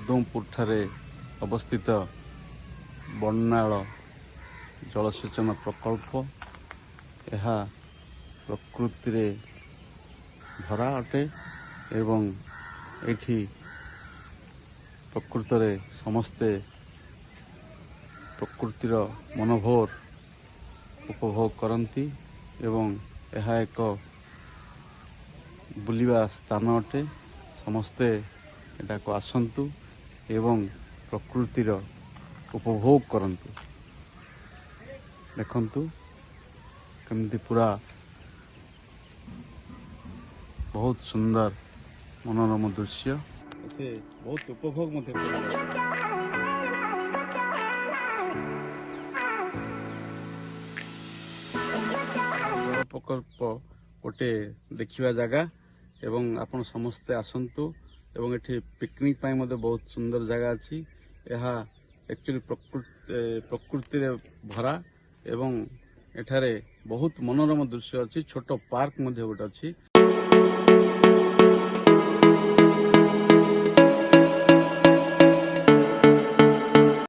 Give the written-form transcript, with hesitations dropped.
उदमपुर ठारे अवस्थित बन्नाल जलसेचन प्रकल्प यह प्रकृति रे भरा अटे एवं एठी प्रकृत रे समस्ते प्रकृतिर मनोभर उपभोग करती एवं यह एक बुलिबा स्थान अटे समस्ते एटा को आसंतु एवं प्रकृतिर उपभोग करंतु देखंतु केमती पूरा बहुत सुंदर मनोरम दृश्य एते बहुत उपभोग मते प्रकल्प गोटे देखिवा जगह एवं आपण समस्ते आसंतु एवं एठी पिकनिक पाई मते बहुत सुंदर जगह अछि यहा एक्चुअली प्रकृति रे भरा एवं एठारे बहुत मनोरम दृश्य अछि छोटो पार्क मते गोटे अछि।